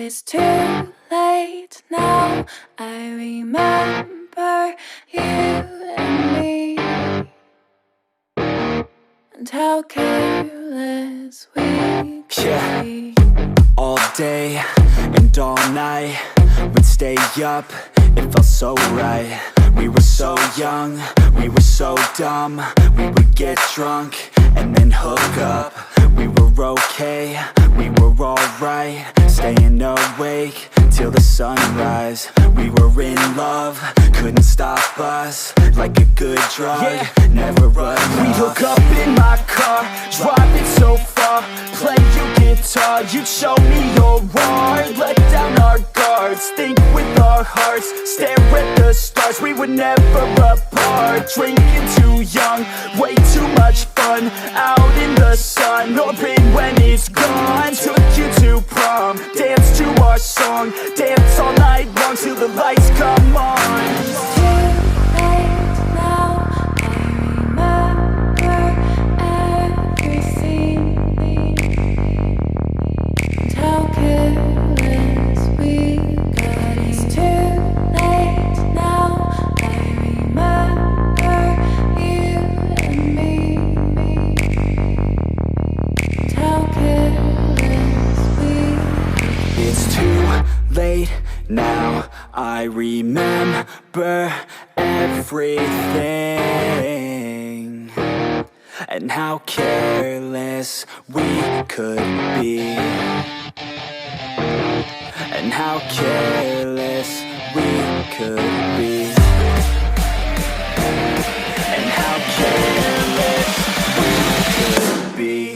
it's too late now. I remember you and me, and how careless we could be. All day and all night, we'd stay up, it felt so right. We were so young, we were so dumb. We would get drunk and then hook up. We were okay, we were alright, staying awake till the sunrise. We were in love, couldn't stop us, like a good drug, never enough. We'd hook up in my car, driving so far, play your guitar, you'd show me your art. Let down our guards, think with our hearts, stare at the stars. We were never apart, drinking too young, way too much fun, out in the sun, or in when it's gone. Took you to prom, dance to our song, dance all night long till the lights come on. Late now, I remember everything, and how careless we could be, and how careless we could be, and how careless we could be.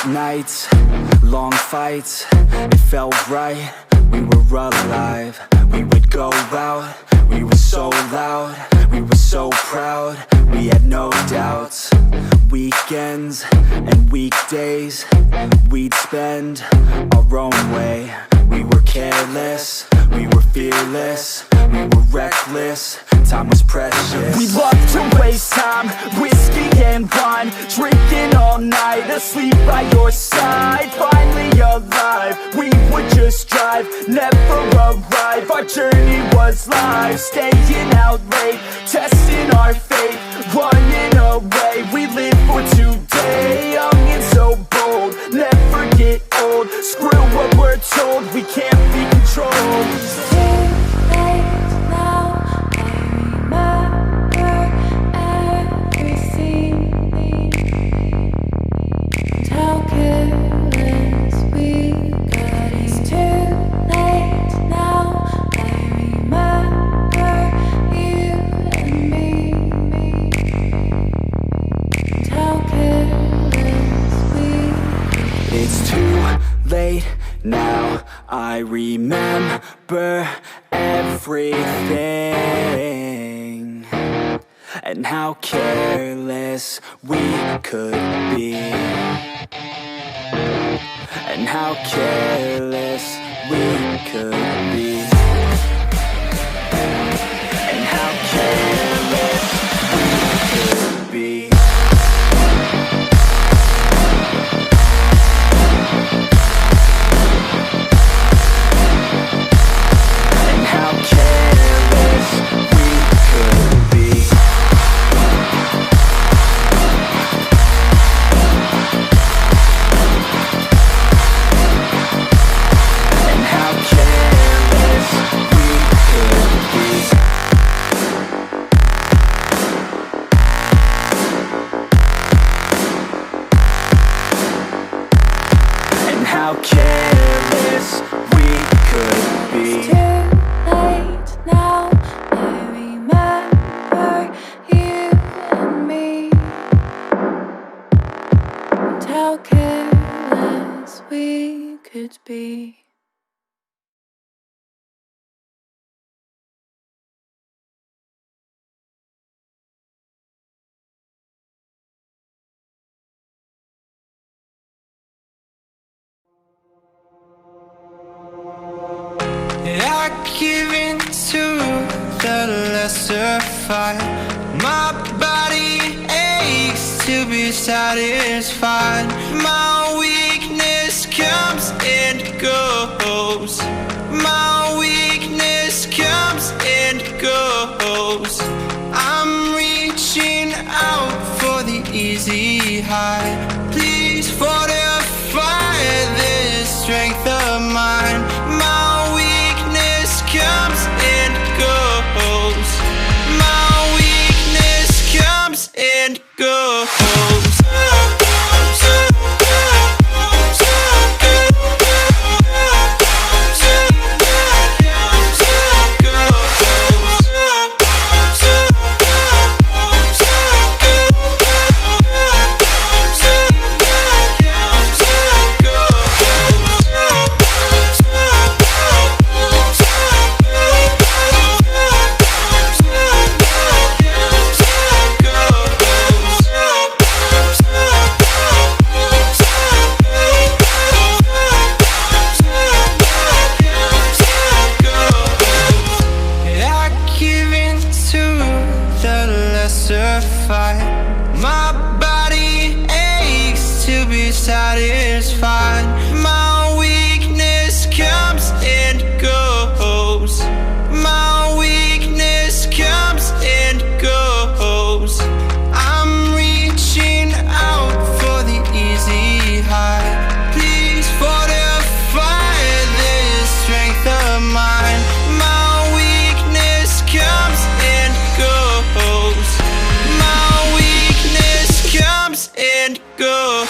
Nights, long fights, it felt right, we were alive. We would go out, we were so loud, we were so proud, we had no doubts. Weekends and weekdays, we'd spend our own way. We were careless, we were fearless, we were reckless, time was precious. We loved to waste time, whiskey and wine, drinking all night, asleep by your side. Finally alive, we would just drive, never arrive. Our journey was live, staying out late, testing our fate, running away. We live for today, young and so bold, never get old. Screw what we're told, we can't be controlled. Late now, I remember everything, and how careless we could be, and how careless we could be, and how careless we could be. How careless we could be. It's too late now, I remember you and me, and how careless we could be. give in to the lesser fight. My body aches to be satisfied. My weakness comes and goes. My weakness comes and goes. I'm reaching out for the easy high. Please fortify this strength of mine. My weakness comes and goes. My weakness comes and goes. My body aches to be satisfied. My weakness comes and goes. My weakness comes and goes. I'm reaching out for the easy high. Please fortify this strength of mine. My weakness comes and goes. My weakness comes and goes.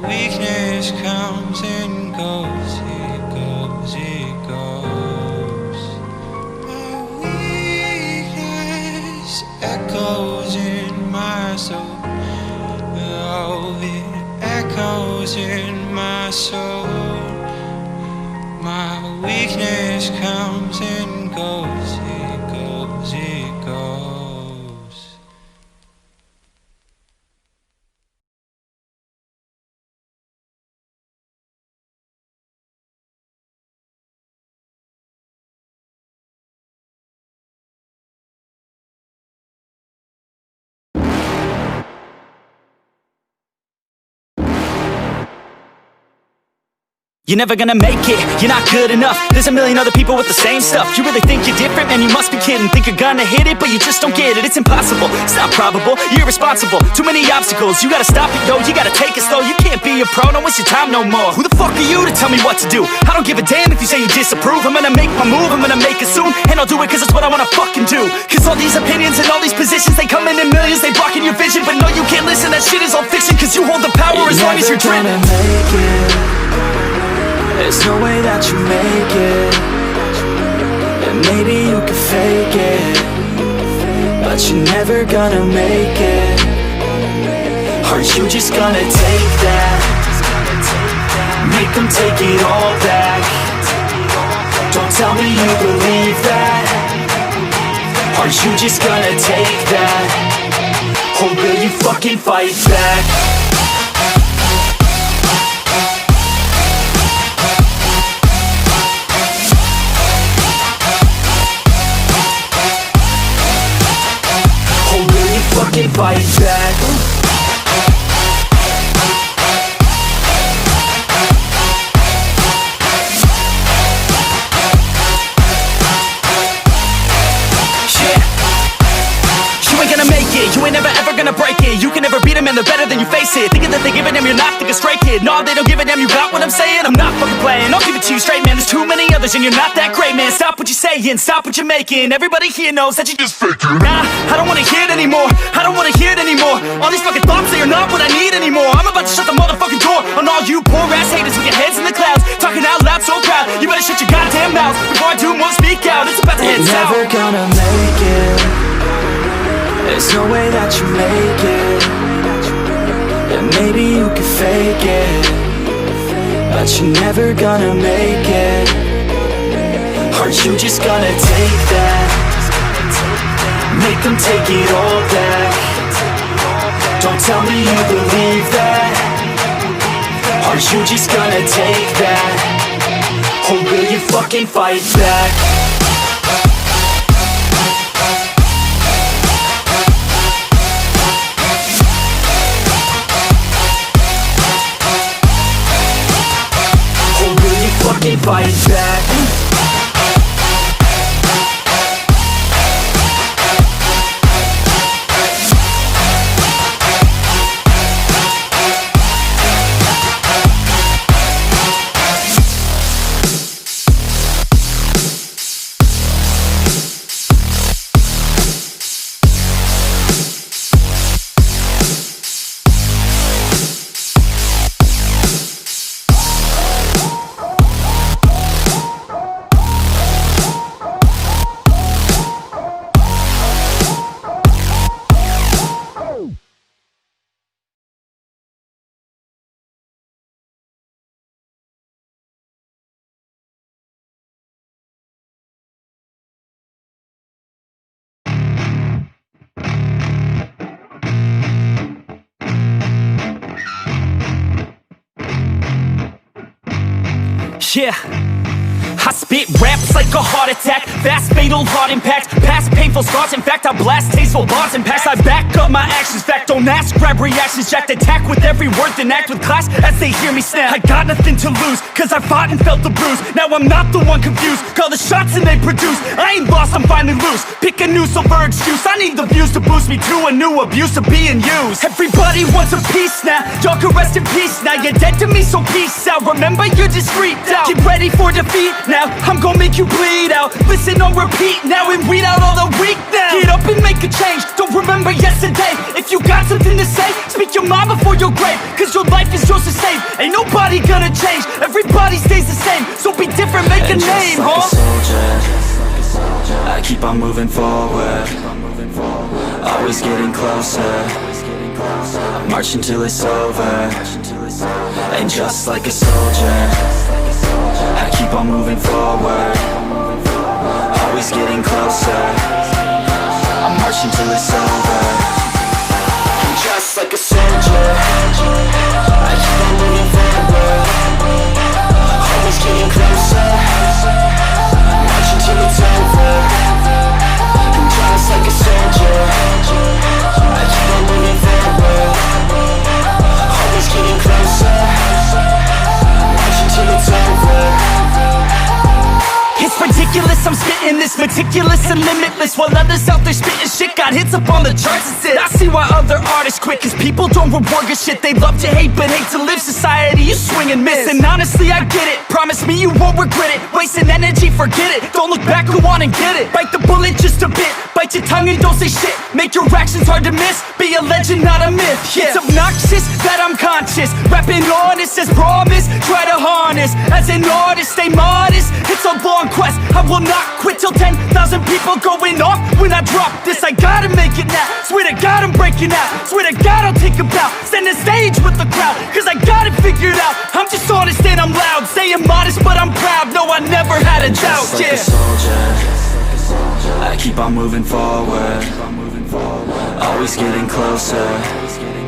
Weakness comes and goes, it goes, it goes. My weakness echoes in my soul. Oh, it echoes in my soul. My weakness comes and goes, it goes, it goes. You're never gonna make it, you're not good enough. There's a million other people with the same stuff. You really think you're different? Man, you must be kidding. Think you're gonna hit it, but you just don't get it. It's impossible, it's not probable, you're irresponsible. Too many obstacles, you gotta stop it, yo. You gotta take it slow, you can't be a pro. Don't waste your time no more. Who the fuck are you to tell me what to do? I don't give a damn if you say you disapprove. I'm gonna make my move, I'm gonna make it soon. And I'll do it cause it's what I wanna fucking do. Cause all these opinions and all these positions, they come in millions, they blocking your vision. But no, you can't listen, that shit is all fiction. Cause you hold the power as long as you're driven. Make it. There's no way that you make it. And maybe you can fake it, but you're never gonna make it. Are you just gonna take that? Make them take it all back. Don't tell me you believe that. Are you just gonna take that? Or will you fucking fight back? Fucking fight back. Yeah. You ain't gonna make it, you ain't never ever gonna break it. You can never beat him man, they're better than you face it. Thinking that they give a damn, you're not thinking straight, kid. No, they don't give a damn, you got what I'm saying? I'm not fucking playing, I'll give it to you straight, man. There's too many others and you're not that great, man. Stop what you're saying, stop what you're making. Everybody here knows that you just faking. Nah, I don't wanna hear it anymore, I don't wanna hear it anymore. All these fucking thoughts, they are not what I need anymore. I'm about to shut the motherfucking door on all you poor ass haters with your heads in the clouds, talking out loud so proud. You better shut your goddamn mouth before I do more speak out. It's about to head south. You're never gonna make it. There's no way that you make it. And maybe you can fake it, but you're never gonna make it. Aren't you just gonna take that? Make them take it all back. Don't tell me you believe that. Aren't you just gonna take that? Or will you fucking fight back? Fucking fight back. Yeah, I spit raps like a heart attack, fast fatal heart impact, past painful scars. In fact, I blast tasteful bars and packs. I back up my actions, fact, don't ask, grab reactions, jacked, attack with every word, then act with class as they hear me snap. I got nothing to lose, cause I fought and felt the bruise. Now I'm not the one confused, call the shots and they produce. I ain't lost, I'm finally loose, pick a new silver excuse. I need the views to boost me to a new abuse of being used. Everybody wants a piece now, y'all can rest in peace now. You're dead to me, so peace out, remember you're just freaked out. Get ready for defeat now, I'm gonna make you bleed out. Listen on repeat now and weed out all the weak now. Get up and make a change, don't remember yesterday. If you got something to say, speak your mind before your grave. Cause your life is yours to save, ain't nobody gonna change. Everybody stays the same, so be different, make a name, like huh? a soldier, I keep on moving forward, always getting closer. I march until it's over. And just like a soldier, I keep on moving forward, always getting closer. I march until it's over. And just like a soldier, I keep on moving forward, always getting closer. I march until it's over. And just like a soldier, I keep on moving forward, always getting closer. March until it's over. It's ridiculous, I'm spitting this meticulous and limitless, while others out there spitting shit got hits up on the charts and shit. I see why other artists quit, cause people don't reward good shit. They love to hate but hate to live. Society, you swing and miss. And honestly, I get it, promise me you won't regret it. Wasting energy, forget it, don't look back, go on and get it. Bite the bullet just a bit, bite your tongue and don't say shit. Make your actions hard to miss, be a legend, not a myth. Yeah. It's obnoxious that I'm conscious, rapping honest as promise. Try to harness, as an artist, stay modest. It's a long quest, I will not quit till 10,000 people going off when I drop this. I gotta make it now, swear to God I'm breaking out. Swear to God I'll take a bow, stand the stage with the crowd, cause I got it figured out. I'm just honest and I'm loud, saying modest but I'm proud. No, I never had a doubt, just like a soldier, I keep on moving forward, always getting closer.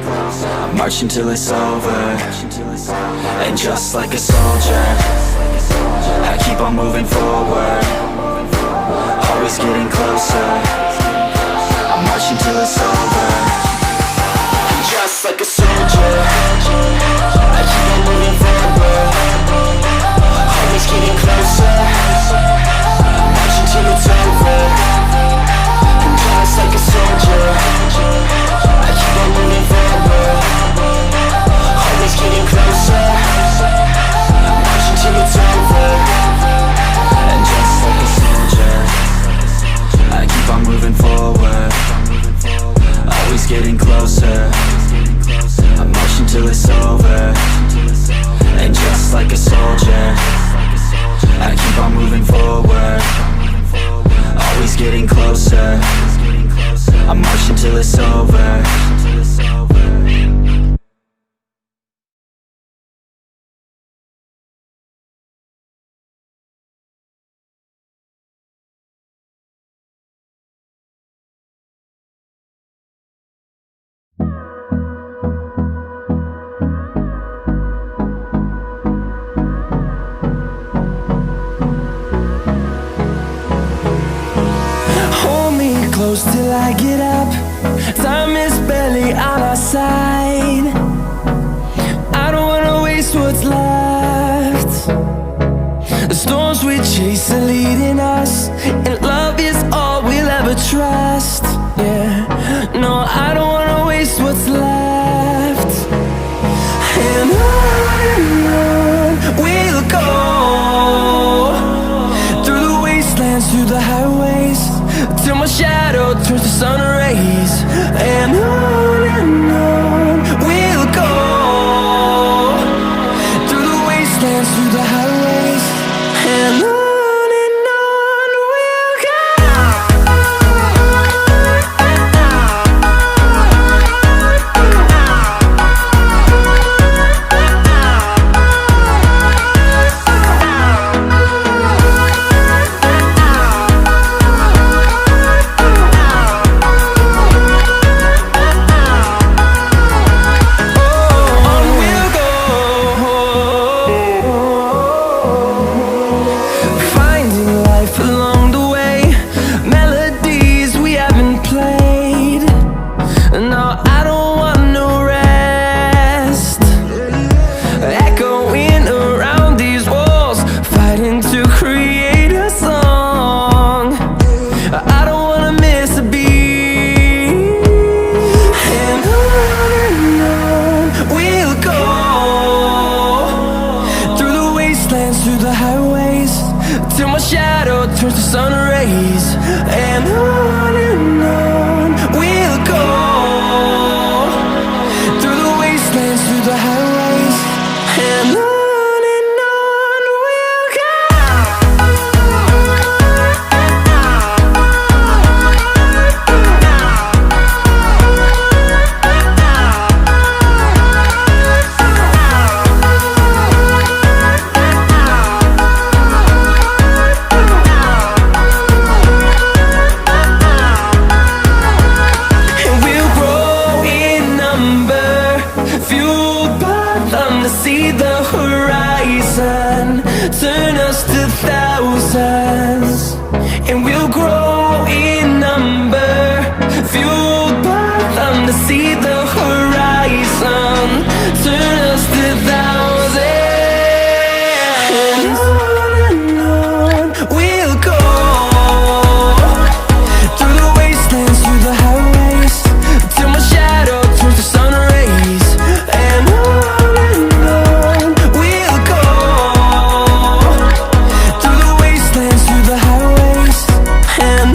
I march until it's over. And just like a soldier, I keep on moving forward, always getting closer. I march until it's over. And just like a soldier, I keep on moving forward, always getting closer. I march until it's over. And just like a soldier, I keep on moving forward, is getting closer. I'm marching till it's over. Hold me close till I get up. Time is barely on our side. I don't wanna waste what's left. The storms we chase are leading us, and love is all we'll ever trust. Yeah, no, I don't wanna waste what's left. And on we'll go, through the wastelands, through the highways, till my shadow turns to sun rays. And on we'll go, through the wastelands, through the highways, and on we'll go. Through the highways, till my shadow turns to sun rays. And on we'll go, through the wastelands, through the highways, and on we'll go. See the horizon, turn us to thousands, and we'll grow in number, fueled by them. To see the horizon, turn us to thousands, and on we'll go, through the wastelands, through the highways, till my shadow turns to sun rays. And we'll go, through the wastelands, through the highways, and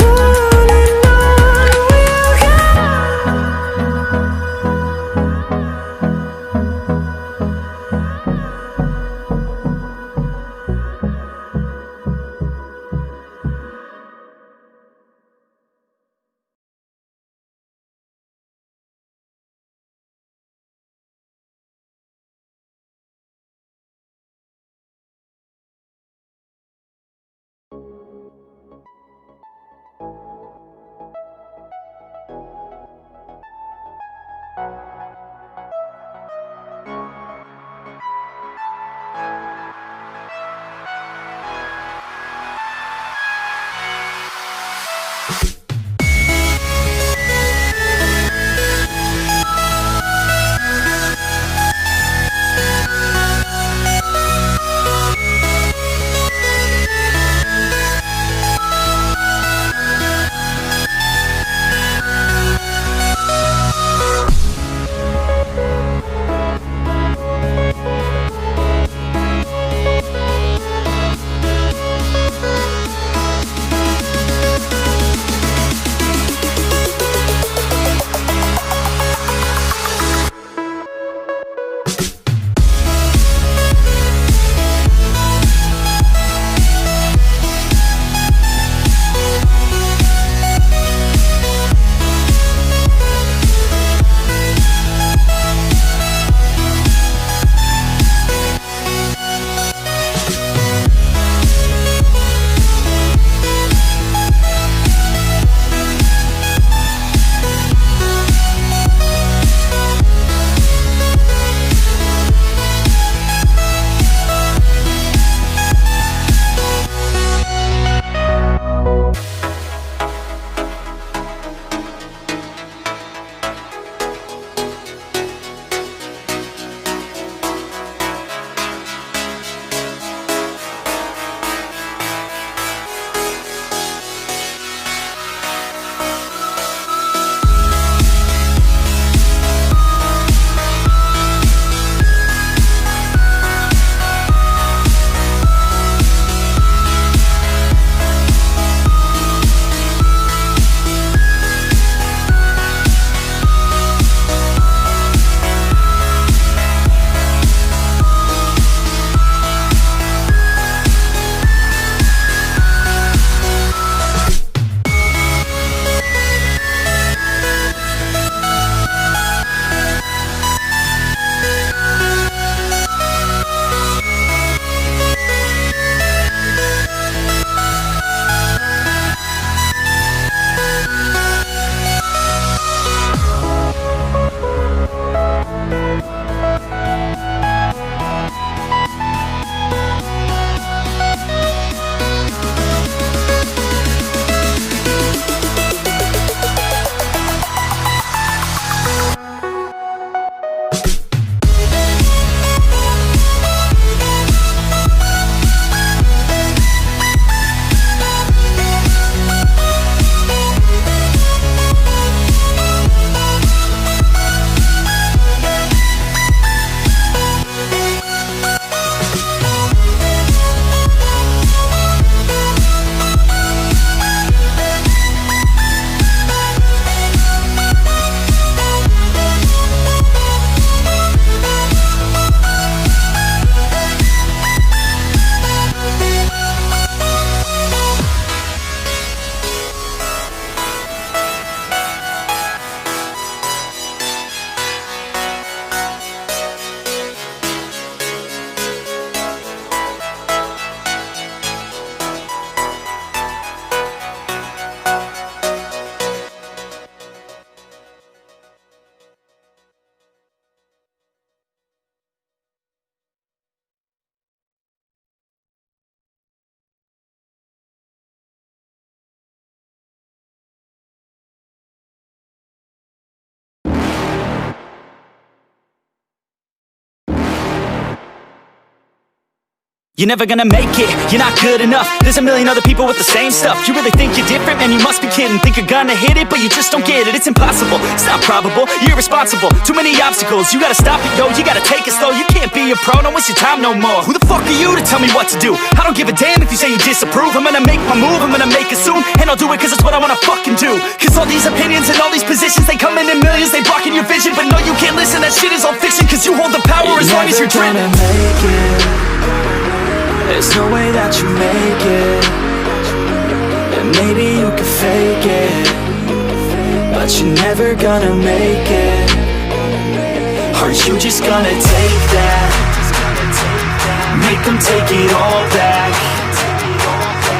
You're never gonna make it, you're not good enough. There's a million other people with the same stuff. You really think you're different? Man, you must be kidding. Think you're gonna hit it, but you just don't get it. It's impossible, it's not probable, you're irresponsible. Too many obstacles, you gotta stop it, yo. You gotta take it slow, you can't be a pro. Don't waste your time no more. Who the fuck are you to tell me what to do? I don't give a damn if you say you disapprove. I'm gonna make my move, I'm gonna make it soon. And I'll do it cause it's what I wanna fucking do. Cause all these opinions and all these positions, they come in millions, they blocking your vision. But no, you can't listen, that shit is all fiction. Cause you hold the power as long as you're dreaming. Make it. There's no way that you make it. And maybe you can fake it, but you're never gonna make it. Are you just gonna take that? Make them take it all back.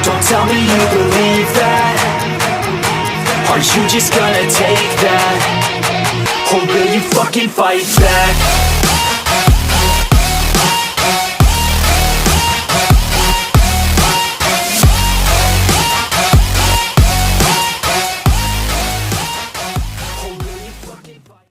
Don't tell me you believe that. Are you just gonna take that? Or will you fucking fight back?